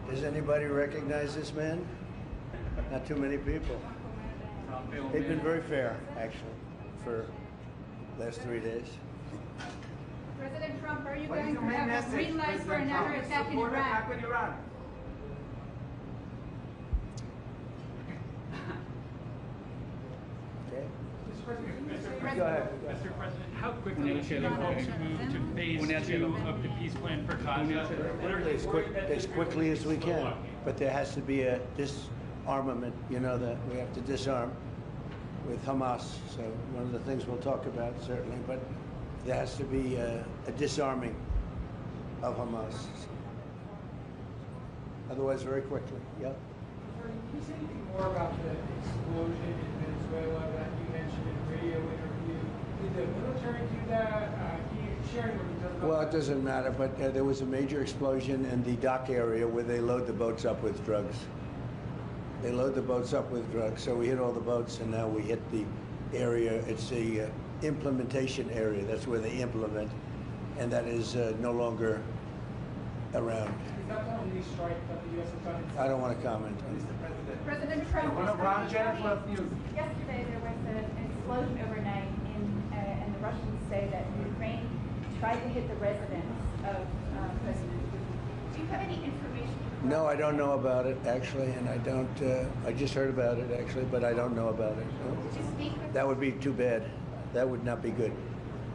Does anybody recognize this man? Not too many people. They've been very fair, actually, for the last 3 days. President Trump, are you going to have a green light for another attack in Iran? Okay. Mr. President, how quickly do you hope to move to phase 2 of the peace plan for Gaza? As quickly as we can, but there has to be a disarmament. You know that we have to disarm with Hamas. So one of the things we'll talk about certainly, but there has to be a disarming of Hamas. Otherwise, very quickly. Yep. Can you say anything more about the explosion in Venezuela that you mentioned in a radio interview? Did the military do that? Can you share any more details about Well, it doesn't matter, but there was a major explosion in the dock area where they load the boats up with drugs. They load the boats up with drugs, so we hit all the boats, and now we hit the area. It's the implementation area. That's where they implement, and that is no longer around. Is that the only strike that the U.S. has done? I don't want to comment. President Trump, yesterday there was an explosion overnight, and the Russians say that Ukraine tried to hit the residence of President Putin. Do you have any information? No, I don't know about it, actually, and I don't, I just heard about it, actually, but I don't know about it. No. Did you speak with That would be too bad. That would not be good.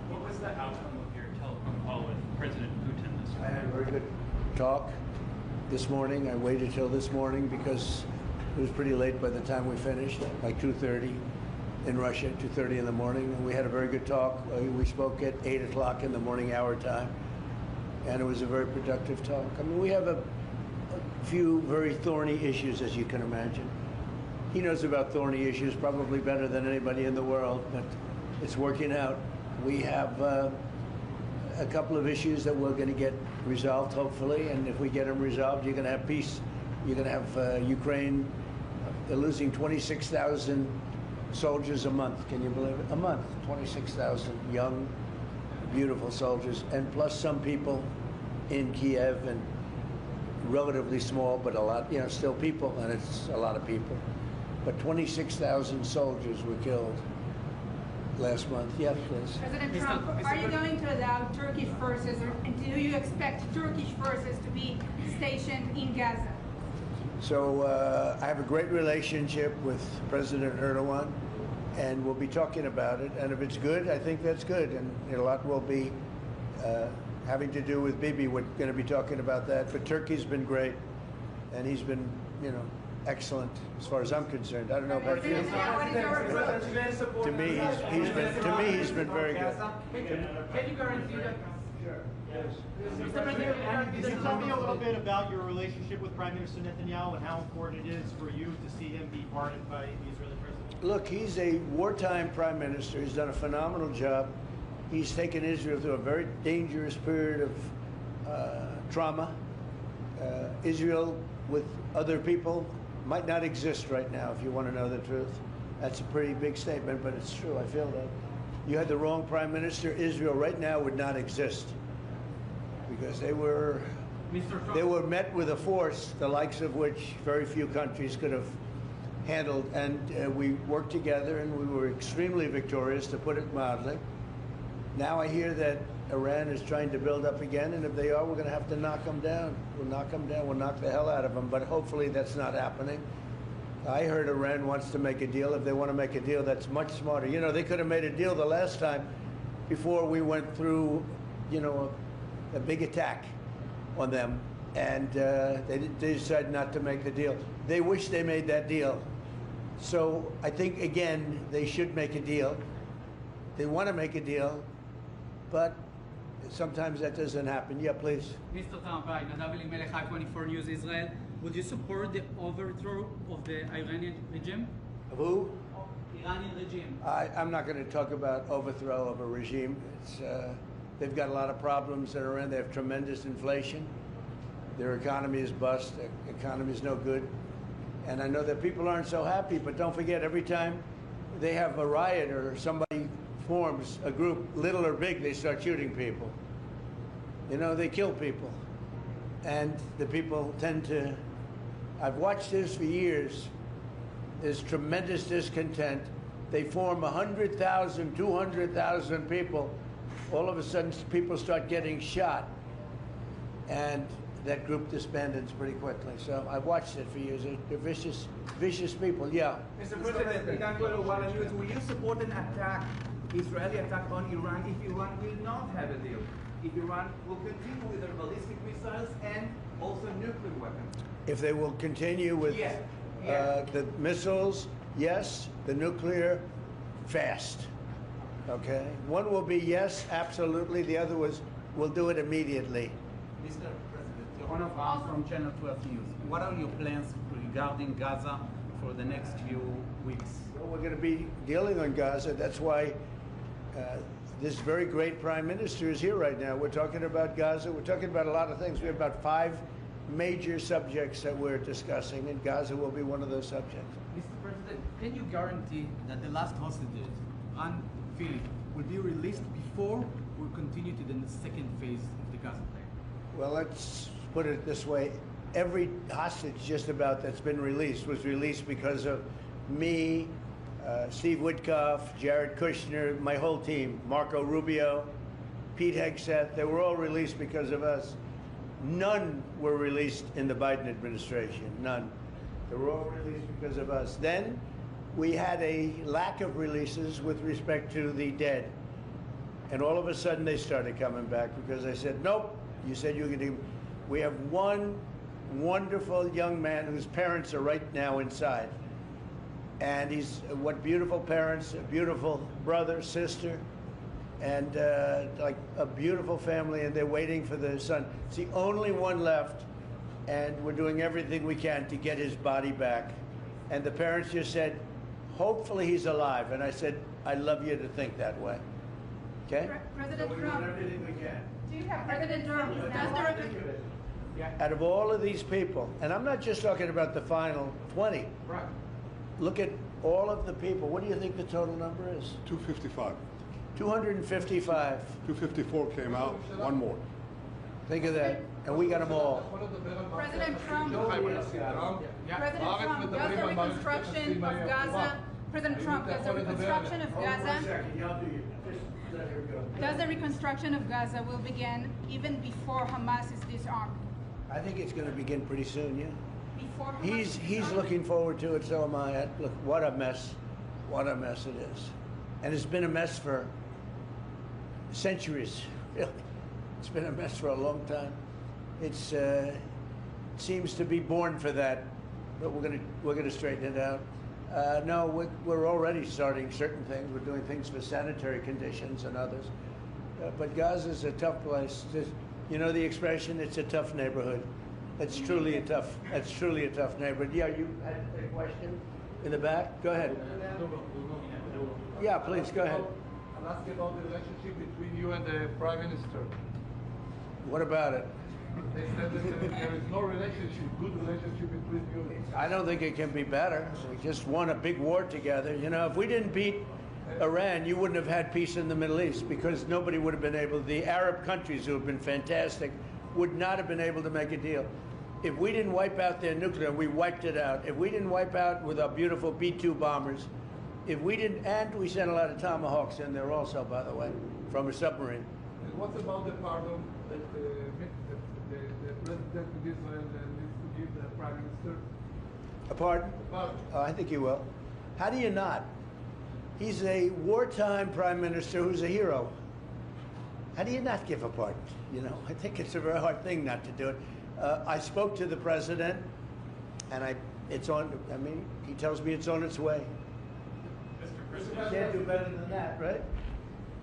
What was the outcome of your telephone call with President Putin this I morning? had a very good talk this morning. I waited till this morning because it was pretty late by the time we finished, like 2:30 in Russia, 2:30 in the morning, and we had a very good talk. We spoke at 8 o'clock in the morning hour time, and it was a very productive talk. I mean, we have a few very thorny issues, as you can imagine. He knows about thorny issues probably better than anybody in the world, but it's working out. We have a couple of issues that we're going to get resolved, hopefully, and if we get them resolved, you're going to have peace. You're going to have Ukraine. They're losing 26,000 soldiers a month. Can you believe it? A month, 26,000 young, beautiful soldiers, and plus some people in Kiev, and relatively small, but a lot, you know, still people, and it's a lot of people. But 26,000 soldiers were killed last month. Yes, please. President Trump, are you going to allow Turkish forces, or do you expect Turkish forces to be stationed in Gaza? So I have a great relationship with President Erdogan, and we'll be talking about it. And if it's good, I think that's good. And a lot will be having to do with Bibi. We're going to be talking about that. But Turkey's been great, and he's been, you know, excellent as far as I'm concerned. I don't know about you. To me, he's been very good. Can you guarantee that? Yes. Can you tell me a little bit about your relationship with Prime Minister Netanyahu and how important it is for you to see him be pardoned by the Israeli president? Look, he's a wartime prime minister. He's done a phenomenal job. He's taken Israel through a very dangerous period of trauma. Israel, with other people, might not exist right now, if you want to know the truth. That's a pretty big statement, but it's true. I feel that. You had the wrong prime minister. Israel right now would not exist because they were met with a force the likes of which very few countries could have handled, and we worked together, and we were extremely victorious, to put it mildly. Now I hear that Iran is trying to build up again, and if they are, we're going to have to knock them down. We'll knock them down. We'll knock the hell out of them, but hopefully that's not happening. I heard Iran wants to make a deal. If they want to make a deal, that's much smarter. You know, they could have made a deal the last time before we went through, you know, a big attack on them, and they decided not to make the deal. They wish they made that deal. So I think, again, they should make a deal. They want to make a deal, but sometimes that doesn't happen. Yeah, please. Mr. Trump, hi, Nadav Elimelech, 24 News Israel. Would you support the overthrow of the Iranian regime? Of who? Iranian regime. I'm not going to talk about overthrow of a regime. It's, they've got a lot of problems in Iran. They have tremendous inflation. Their economy is bust. Their economy is no good. And I know that people aren't so happy, but don't forget, every time they have a riot or somebody forms a group, little or big, they start shooting people. You know, they kill people. And the people tend to, I've watched this for years. There's tremendous discontent. They form 100,000, 200,000 people. All of a sudden, people start getting shot. And that group disbands pretty quickly. So I've watched it for years. They're vicious, vicious people. Yeah. Mr. President, will you support an attack, Israeli attack on Iran if Iran will not have a deal? If Iran will continue with their ballistic missiles and also nuclear weapons? If they will continue with the missiles, yes. The nuclear, fast. Okay? One will be yes, absolutely. The other was, we'll do it immediately. Mr. President, Yohanna Abraham from Channel 12 News. What are your plans regarding Gaza for the next few weeks? Well, we're going to be dealing on Gaza. That's why this very great Prime Minister is here right now. We're talking about Gaza. We're talking about a lot of things. We have about 5 major subjects that we're discussing, and Gaza will be one of those subjects. Mr. President, can you guarantee that the last hostages, Anne Philip, will be released before we continue to the second phase of the Gaza plan? Well, let's put it this way. Every hostage just about that's been released was released because of me, Steve Witkoff, Jared Kushner, my whole team, Marco Rubio, Pete Hegseth. They were all released because of us. None were released in the Biden administration, none. They were all released because of us. Then we had a lack of releases with respect to the dead. And all of a sudden they started coming back because I said, nope, you said you were going to. We have one wonderful young man whose parents are right now inside. And he's, what beautiful parents, a beautiful brother, sister, and like a beautiful family, and they're waiting for the son. It's the only one left, and we're doing everything we can to get his body back. And the parents just said, hopefully he's alive. And I said, I'd love you to think that way. Okay? President So we're Trump, doing everything we can. do you have President Trump? Out of all of these people, and I'm not just talking about the final 20. Right. Look at all of the people. What do you think the total number is? 255. 255. 254 came out, one more. Think of that. And we got them all. President Trump, President Trump, does the reconstruction of Gaza, President Trump, does the reconstruction of Gaza, does the reconstruction of Gaza will begin even before Hamas is disarmed? I think it's going to begin pretty soon, yeah. Before Hamas is He's disarmed? looking forward to it, so am I. Look, what a mess. What a mess it is. And it's been a mess for centuries, really. It's been a mess for a long time. It's seems to be born for that, but we're gonna straighten it out. No, we're already starting certain things. We're doing things for sanitary conditions and others. But Gaza's a tough place. You know the expression, it's a tough neighborhood. That's truly a tough neighborhood. Yeah, you had a question in the back? Go ahead. Yeah, please, go ahead. I'm asking about the relationship between you and the Prime Minister. What about it? They said that there is no relationship, good relationship between you. I don't think it can be better. We just won a big war together. You know, if we didn't beat Iran, you wouldn't have had peace in the Middle East because nobody would have been able, the Arab countries who have been fantastic, would not have been able to make a deal. If we didn't wipe out their nuclear, we wiped it out. If we didn't wipe out with our beautiful B-2 bombers, if we didn't, and we sent a lot of Tomahawks in there also, by the way, from a submarine. And what about the pardon that the President of Israel needs to give the Prime Minister? A pardon? Pardon. Oh, I think he will. How do you not? He's a wartime prime minister who's a hero. How do you not give a pardon? You know, I think it's a very hard thing not to do it. I spoke to the president, and it's on. I mean, he tells me it's on its way. Mr. You President, can't do better than that, right?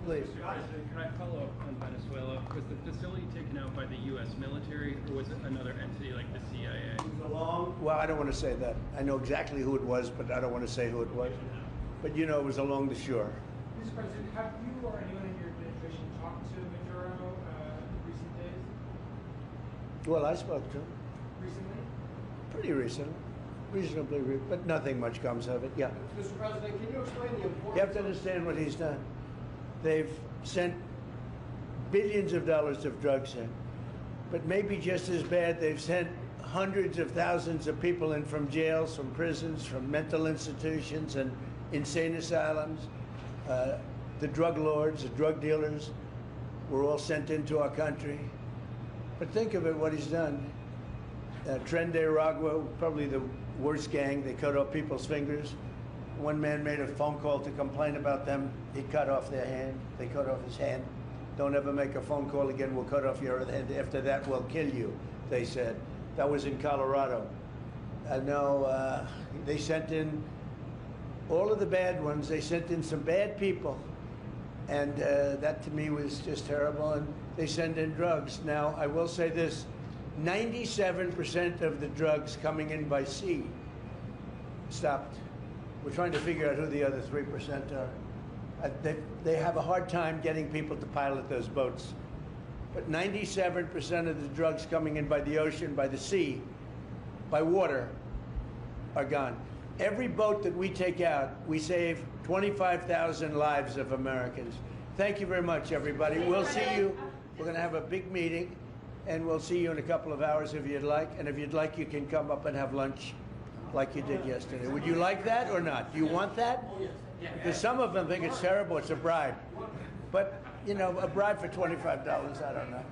Please. Mr. President, can I follow up on Venezuela? Was the facility taken out by the U.S. military, or was it another entity like the CIA? Well, I don't want to say that. I know exactly who it was, but I don't want to say who it was. But you know, it was along the shore. Mr. President, have you or anyone in your administration talked to Maduro in recent days? Well, I spoke to him Recently? pretty recently, reasonably, but nothing much comes of it. Yeah. Mr. President, can you explain the importance You have to understand what he's done. They've sent billions of dollars of drugs in. But maybe just as bad, they've sent hundreds of thousands of people in from jails, from prisons, from mental institutions and insane asylums. The drug lords, the drug dealers were all sent into our country. But think of it, what he's done. Tren de Aragua, probably the worst gang. They cut off people's fingers. One man made a phone call to complain about them. He cut off their hand. They cut off his hand. Don't ever make a phone call again. We'll cut off your other hand. After that, we'll kill you, they said. That was in Colorado. No, they sent in all of the bad ones. They sent in some bad people. And that to me was just terrible. And they send in drugs. Now, I will say this, 97% of the drugs coming in by sea stopped. We're trying to figure out who the other 3% are. They have a hard time getting people to pilot those boats. But 97% of the drugs coming in by the ocean, by the sea, by water, are gone. Every boat that we take out, we save 25,000 lives of Americans. Thank you very much, everybody. We'll see you. We're going to have a big meeting, and we'll see you in a couple of hours if you'd like. And if you'd like, you can come up and have lunch like you did yesterday. Would you like that or not? Do you want that? Because some of them think it's terrible. It's a bribe. But, you know, a bribe for $25, I don't know.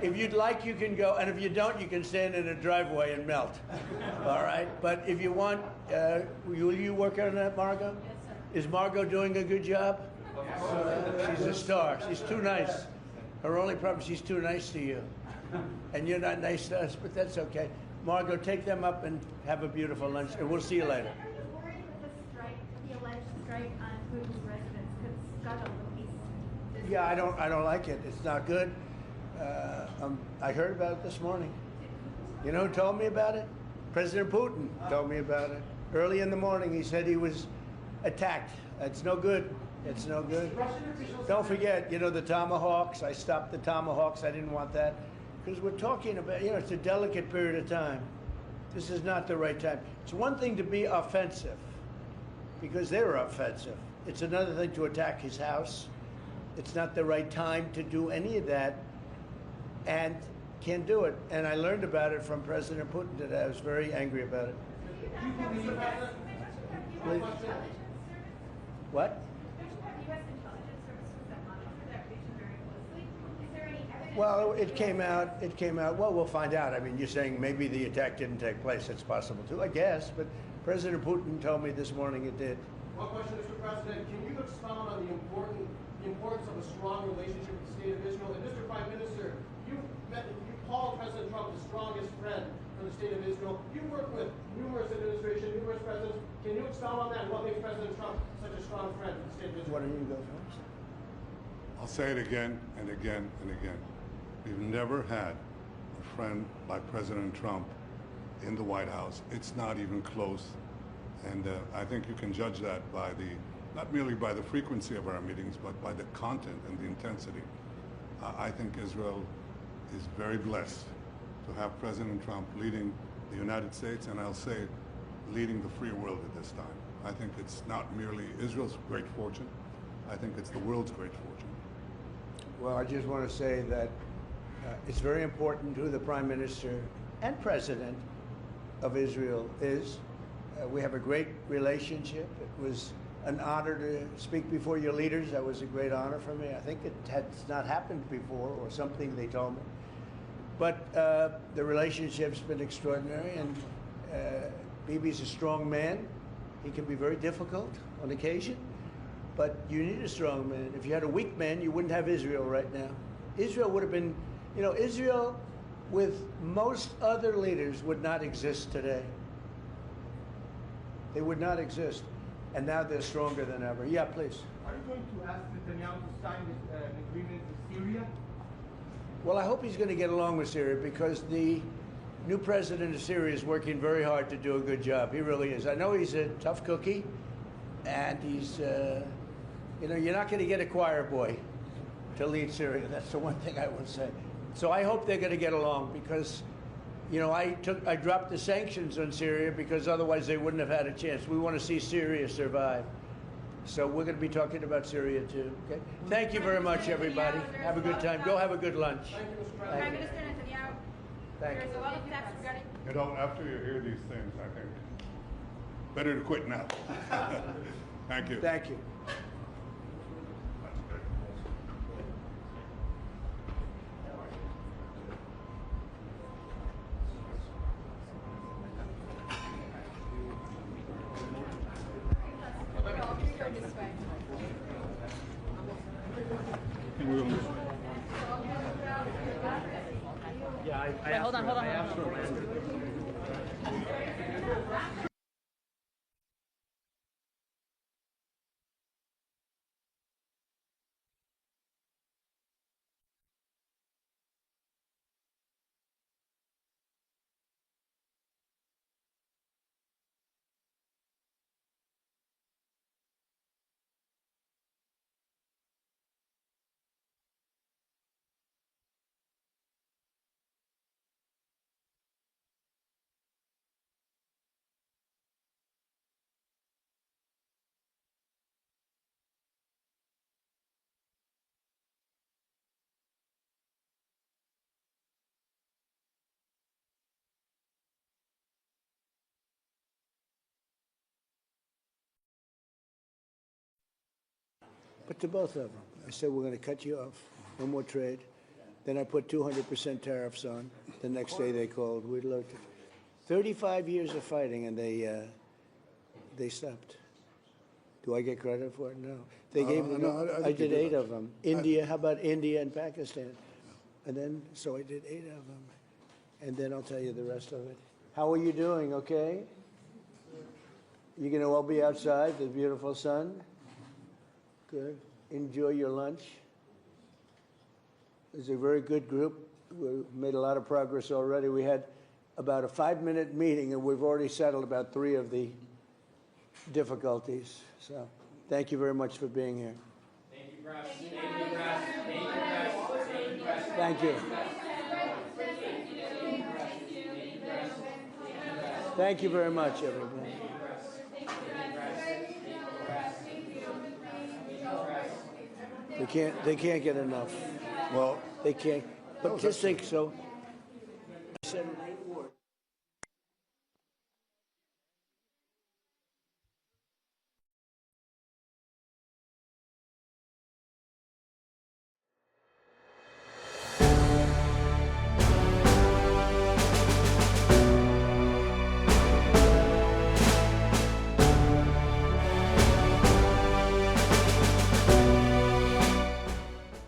If you'd like, you can go. And if you don't, you can stand in a driveway and melt. All right? But if you want, will you work on that, Margot? Yes, sir. Is Margot doing a good job? She's a star. She's too nice. Her only problem is she's too nice to you. And you're not nice to us, but that's okay. Margot, take them up and have a beautiful lunch, and we'll see you later. Are you worried that the strike, the alleged strike on Putin's residence could scuttle the peace? Yeah, I don't like it. It's not good. I heard about it this morning. You know who told me about it? President Putin told me about it. Early in the morning, he said he was attacked. It's no good. It's no good. Don't forget, you know, the Tomahawks. I stopped the Tomahawks. I didn't want that. Because we're talking about, you know, it's a delicate period of time. This is not the right time. It's one thing to be offensive, because they were offensive. It's another thing to attack his house. It's not the right time to do any of that, and can't do it. And I learned about it from President Putin today. I was very angry about it. Please. What? Well, it came out. Well, we'll find out. I mean, you're saying maybe the attack didn't take place. It's possible too, I guess. But President Putin told me this morning it did. One question, Mr. President. Can you expound on the importance of a strong relationship with the state of Israel? And Mr. Prime Minister, you called President Trump the strongest friend for the state of Israel. You worked with numerous administrations, numerous presidents. Can you expound on that? What makes President Trump such a strong friend for the state of Israel? Why don't you go first? I'll say it again and again and again. We've never had a friend like President Trump in the White House. It's not even close. And I think you can judge that by not merely by the frequency of our meetings, but by the content and the intensity. I think Israel is very blessed to have President Trump leading the United States, and I'll say leading the free world at this time. I think it's not merely Israel's great fortune. I think it's the world's great fortune. Well, I just want to say that it's very important who the Prime Minister and President of Israel is. We have a great relationship. It was an honor to speak before your leaders. That was a great honor for me. I think it has not happened before, or something they told me. But the relationship's been extraordinary, and Bibi's a strong man. He can be very difficult on occasion, but you need a strong man. If you had a weak man, you wouldn't have Israel right now. Israel would have been, you know, Israel with most other leaders would not exist today. They would not exist. And now they're stronger than ever. Yeah, please. Are you going to ask Netanyahu to sign an agreement with Syria? Well, I hope he's going to get along with Syria, because the new president of Syria is working very hard to do a good job. He really is. I know he's a tough cookie, and he's, you know, you're not going to get a choir boy to lead Syria. That's the one thing I would say. So I hope they're going to get along, because, you know, I dropped the sanctions on Syria because otherwise they wouldn't have had a chance. We want to see Syria survive. So we're going to be talking about Syria too. Okay. Thank you very much, everybody. Have a good time. Go have a good lunch. Prime Minister Netanyahu, Thank there's you. a lot of facts regarding. You know, after you hear these things, I think better to quit now. Thank you. Thank you. Wait, hold on. But to both of them, I said we're going to cut you off. No more trade. Then I put 200% tariffs on. The next day they called. We looked at 35 years of fighting, and they stopped. Do I get credit for it? No. They gave me. no, I I think you did do 8 that. of them. India. How about India and Pakistan? And then so I did 8 of them, and then I'll tell you the rest of it. How are you doing? Okay. You gonna all be outside the beautiful sun? Good. Enjoy your lunch. It's a very good group. We made a lot of progress already. We had about a 5-minute meeting, and we've already settled about 3 of the difficulties. So thank you very much for being here. Thank you, Press. Thank you, Press. Thank you, Press. Thank you, Press. Thank you. Thank you very much, everybody. They can't get enough. Well, They can't. But just think so. I said